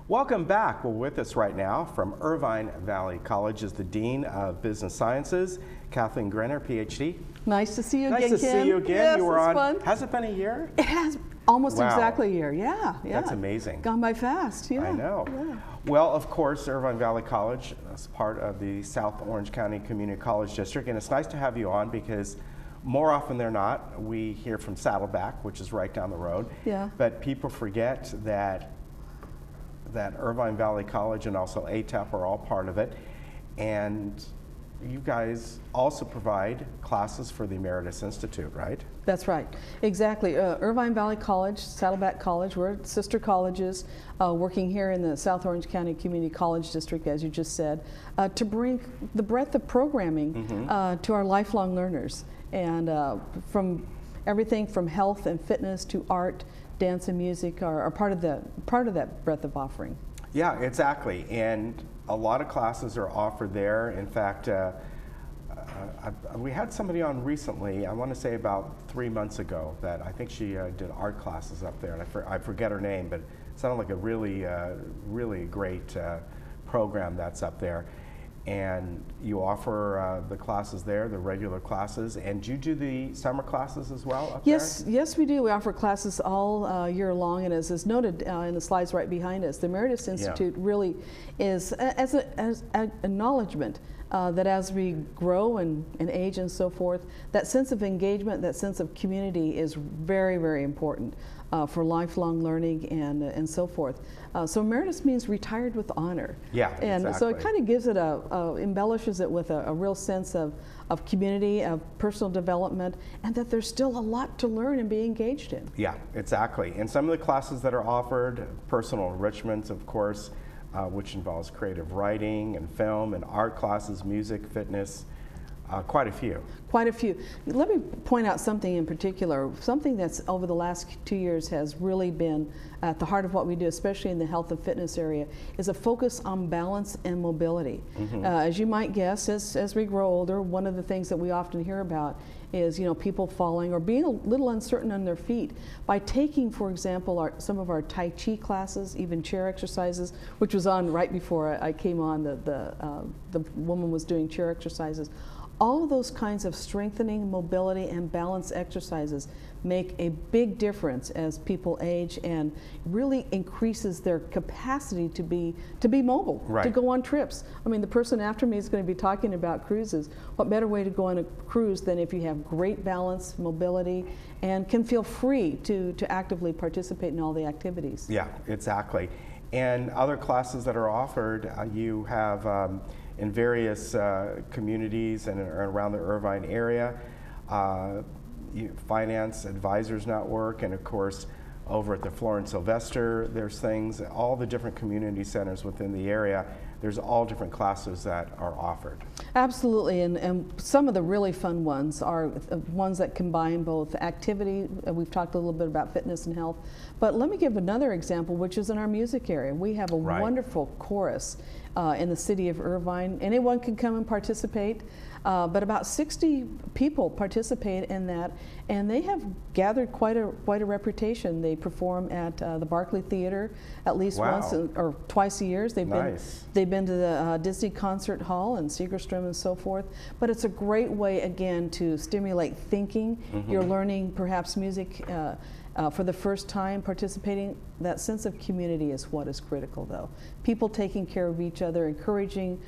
Welcome back. Well, with us right now from Irvine Valley College is the Dean of Business Sciences, Cathleen Greiner, PhD. Nice to see you again, Nice to see you again. Yes, You were on. fun. Has it been a year? It has almost Wow. exactly a year. Yeah. That's amazing. Gone by fast. Yeah. I know. Yeah. Well, of course, Irvine Valley College is part of the South Orange County Community College District, and it's nice to have you on because more often than not, we hear from Saddleback, which is right down the road. Yeah. But people forget that Irvine Valley College and also ATEP are all part of it, and you guys also provide classes for the Emeritus Institute, right? That's right. Exactly. Irvine Valley College, Saddleback College, we're sister colleges working here in the South Orange County Community College District, as you just said, to bring the breadth of programming to our lifelong learners. And from everything from health and fitness to art, dance and music are part of that breadth of offering. Yeah, exactly. And a lot of classes are offered there. In fact, we had somebody on recently, I want to say about 3 months ago, that I think she did art classes up there. And I forget her name, but it sounded like a really great program that's up there. And you offer the classes there, the regular classes, and you do the summer classes as well up there? Yes, we do. We offer classes all year long, and as is noted in the slides right behind us, the Emeritus Institute really is as an acknowledgement that as we grow and age and so forth, that sense of engagement, that sense of community is very, very important for lifelong learning and so forth. So Emeritus means retired with honor. Yeah, and exactly. so it kind of gives it embellishes it with a real sense of community, of personal development, and that there's still a lot to learn and be engaged in. Yeah, exactly. And some of the classes that are offered, personal enrichment, of course, which involves creative writing and film and art classes, music, fitness, quite a few. Quite a few. Let me point out something in particular, something that's over the last 2 years has really been at the heart of what we do, especially in the health and fitness area, is a focus on balance and mobility. As you might guess, as we grow older, one of the things that we often hear about is people falling or being a little uncertain on their feet. By taking, for example, some of our Tai Chi classes, even chair exercises, which was on right before I came on, the woman was doing chair exercises. All of those kinds of strengthening, mobility, and balance exercises make a big difference as people age and really increases their capacity to be mobile, right, to go on trips. I mean, the person after me is going to be talking about cruises. What better way to go on a cruise than if you have great balance, mobility, and can feel free to actively participate in all the activities. Yeah, exactly. And other classes that are offered, you have in various communities and around the Irvine area, Finance Advisors Network, and of course over at the Florence Sylvester, there's things, all the different community centers within the area, there's all different classes that are offered. Absolutely, and some of the really fun ones are ones that combine both activity, we've talked a little bit about fitness and health, but let me give another example, which is in our music area. We have a wonderful chorus in the city of Irvine. Anyone can come and participate, but about 60 people participate in that, and they have gathered quite a reputation. They perform at the Barclay Theater at least once or twice a year. They've been to the Disney Concert Hall and Segerstrom and so forth. But it's a great way, again, to stimulate thinking. You're learning perhaps music for the first time, participating. That sense of community is what is critical, though. People taking care of each other, encouraging,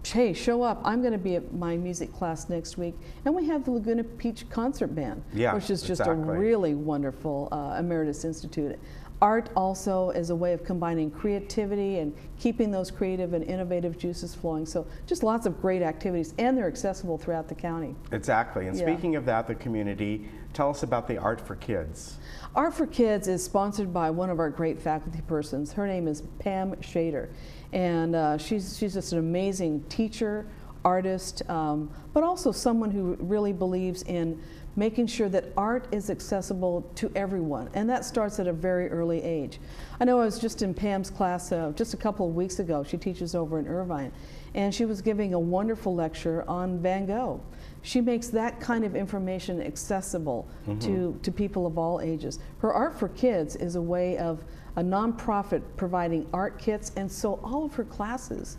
hey, show up. I'm going to be at my music class next week. And we have the Laguna Beach Concert Band, which is just a really wonderful Emeritus Institute. Art also is a way of combining creativity and keeping those creative and innovative juices flowing. So just lots of great activities, and they're accessible throughout the county. Exactly. And speaking of that, the community, tell us about the Art for Kids. Art for Kids is sponsored by one of our great faculty persons. Her name is Pam Shader, and she's just an amazing teacher, artist, but also someone who really believes in making sure that art is accessible to everyone, and that starts at a very early age. I know I was just in Pam's class just a couple of weeks ago. She teaches over in Irvine, and she was giving a wonderful lecture on Van Gogh. She makes that kind of information accessible to people of all ages. Her Art for Kids is a way of a nonprofit providing art kits, and so all of her classes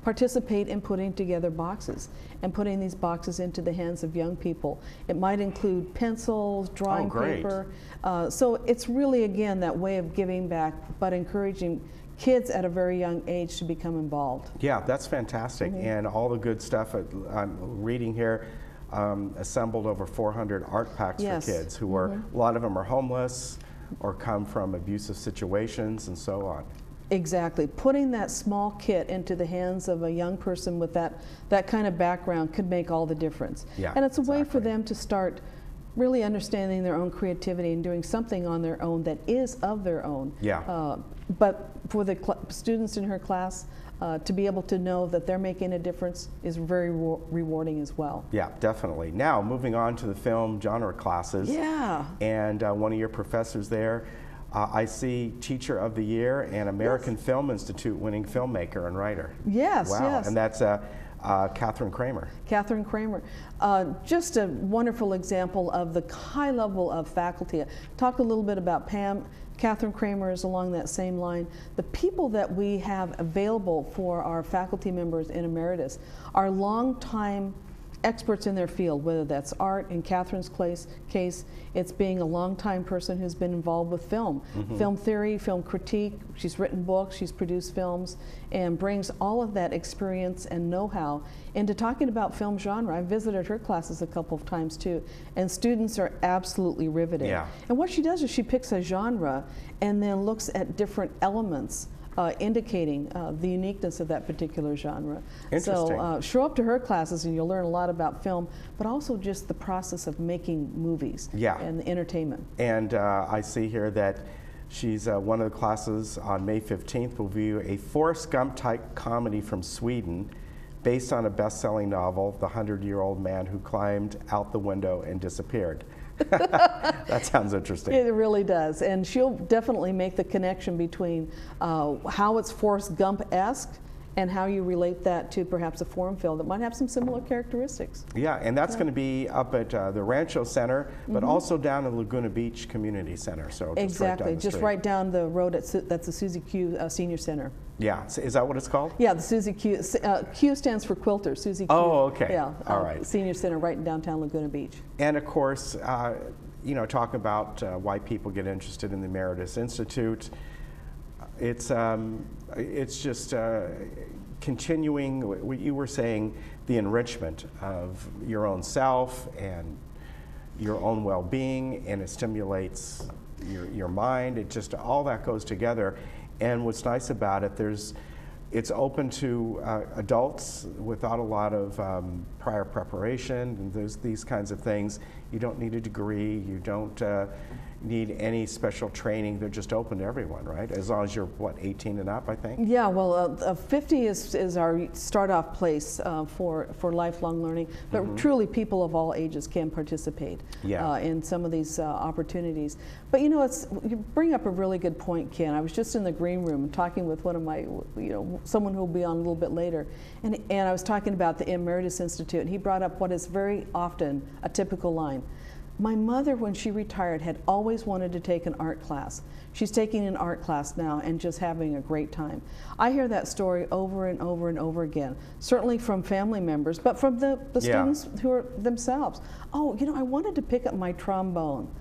participate in putting together boxes and putting these boxes into the hands of young people. It might include pencils, drawing paper. So it's really, again, that way of giving back, but encouraging kids at a very young age to become involved. Yeah, that's fantastic. And all the good stuff I'm reading here, assembled over 400 art packs for kids who are, a lot of them are homeless or come from abusive situations and so on. Exactly. Putting that small kit into the hands of a young person with that kind of background could make all the difference. Yeah, and it's a way for them to start really understanding their own creativity and doing something on their own that is of their own. Yeah. But for the students in her class, to be able to know that they're making a difference is very rewarding as well. Yeah, definitely. Now, moving on to the film genre classes. Yeah. And one of your professors there, I see Teacher of the Year and American Film Institute winning filmmaker and writer. Yes, wow. yes. And that's Catherine Kramer. Catherine Kramer. Just a wonderful example of the high level of faculty. Talked a little bit about Pam. Catherine Kramer is along that same line. The people that we have available for our faculty members in Emeritus are longtime experts in their field, whether that's art. In Catherine's case, it's being a longtime person who's been involved with film, film theory, film critique. She's written books, she's produced films, and brings all of that experience and know-how into talking about film genre. I visited her classes a couple of times too, and students are absolutely riveted. Yeah. And what she does is she picks a genre and then looks at different elements indicating the uniqueness of that particular genre. So show up to her classes and you'll learn a lot about film, but also just the process of making movies and the entertainment. And I see here that she's one of the classes on May 15th will view a Forrest Gump type comedy from Sweden based on a best-selling novel, The 100-Year-Old Man Who Climbed Out the Window and Disappeared. That sounds interesting. It really does, and she'll definitely make the connection between how it's Forrest Gump-esque and how you relate that to perhaps a foreign film that might have some similar characteristics. Yeah, and that's going to be up at the Rancho Center, but also down at Laguna Beach Community Center. So exactly, just right down the road. That's the Susie Q Senior Center. Yeah, is that what it's called? Yeah, the Susie Q. Q stands for Quilter. Susie Q. Oh, okay. Yeah, all right. Senior Center right in downtown Laguna Beach. And of course, you know, talk about why people get interested in the Emeritus Institute. It's just continuing what you were saying, the enrichment of your own self and your own well-being, and it stimulates your mind. It just, all that goes together. And what's nice about it, it's open to adults without a lot of prior preparation and these kinds of things. You don't need a degree, you don't need any special training. They're just open to everyone, right? As long as you're, what, 18 and up, I think? Yeah, well, 50 is our start-off place for lifelong learning, but truly people of all ages can participate in some of these opportunities. But you know, you bring up a really good point, Ken. I was just in the green room talking with one of my, someone who will be on a little bit later, and I was talking about the Emeritus Institute, and he brought up what is very often a typical line. My mother, when she retired, had always wanted to take an art class. She's taking an art class now and just having a great time. I hear that story over and over and over again, certainly from family members, but from the students who are themselves. Oh, I wanted to pick up my trombone.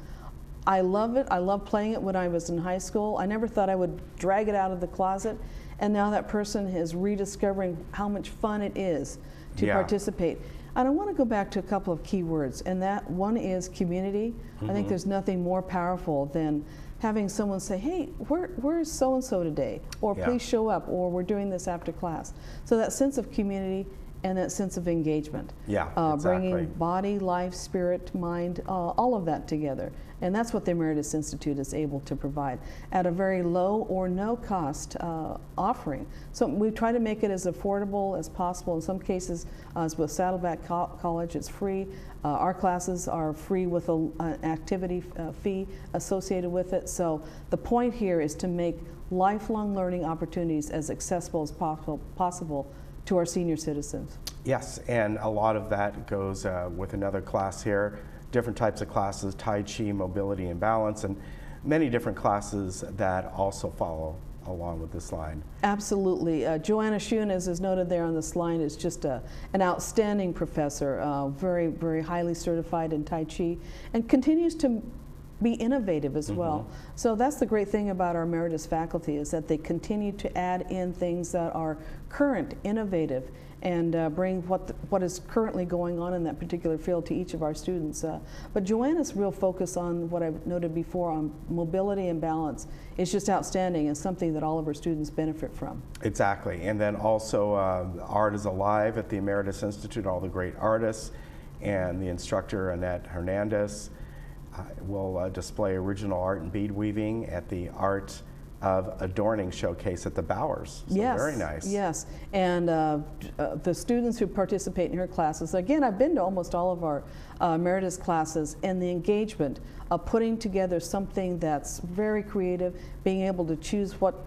I love it. I loved playing it when I was in high school. I never thought I would drag it out of the closet. And now that person is rediscovering how much fun it is to participate. And I want to go back to a couple of key words, and that one is community. I think there's nothing more powerful than having someone say, hey, where's so-and-so today? Or please show up, or we're doing this after class. So that sense of community and that sense of engagement. Yeah, Bringing exactly. body, life, spirit, mind, all of that together. And that's what the Emeritus Institute is able to provide at a very low or no cost offering. So we try to make it as affordable as possible. In some cases, as with Saddleback College, it's free. Our classes are free with an activity fee associated with it. So the point here is to make lifelong learning opportunities as accessible as possible to our senior citizens. Yes, and a lot of that goes with another class here, different types of classes, Tai Chi, mobility and balance, and many different classes that also follow along with this line. Absolutely. Joanna Schoon, as is noted there on this line, is just an outstanding professor, very, very highly certified in Tai Chi, and continues to be innovative as well. So that's the great thing about our emeritus faculty, is that they continue to add in things that are current, innovative, and bring what is currently going on in that particular field to each of our students. But Joanna's real focus on what I've noted before on mobility and balance is just outstanding, and something that all of our students benefit from. Exactly, and then also art is alive at the Emeritus Institute, all the great artists, and the instructor Annette Hernandez will display original art and bead weaving at the Art of Adorning showcase at the Bowers. So yes, very nice. Yes, and the students who participate in her classes, again, I've been to almost all of our emeritus classes, and the engagement of putting together something that's very creative, being able to choose what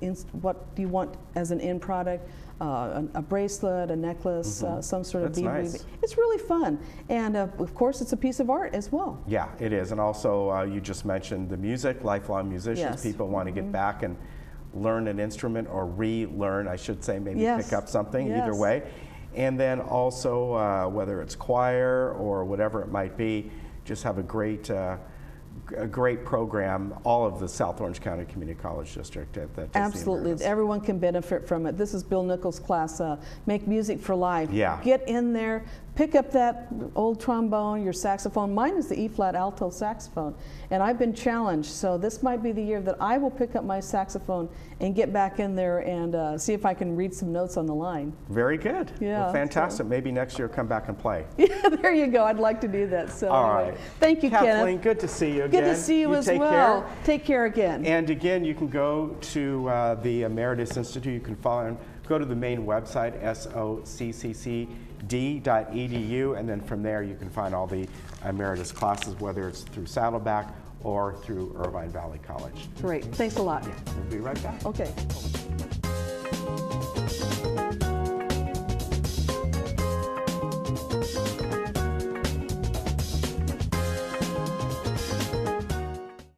you want as an end product, a bracelet, a necklace, some sort of bead weaving. It's really fun, and of course it's a piece of art as well. Yeah, it is, and also you just mentioned the music, lifelong musicians. Yes. People want to get back and learn an instrument, or relearn, I should say, maybe Yes. pick up something, Yes. either way. And then also whether it's choir or whatever it might be, just have a great program, all of the South Orange County Community College District at the Absolutely, everyone can benefit from it. This is Bill Nichols' class, Make Music for Life. Yeah. Get in there, pick up that old trombone, your saxophone. Mine is the E-flat alto saxophone, and I've been challenged, so this might be the year that I will pick up my saxophone and get back in there and see if I can read some notes on the line. Very good. Yeah, Well, fantastic. Maybe next year come back and play. Yeah, there you go. I'd like to do that. So All anyway, right. Thank you, Kathleen, Kenneth. good to see you again. Good to see you as take well. Care. Take care again. And again, you can go to the Emeritus Institute. You can go to the main website, soccd.edu, and then from there you can find all the emeritus classes, whether it's through Saddleback or through Irvine Valley College. Great. Thanks a lot. We'll be right back. Okay.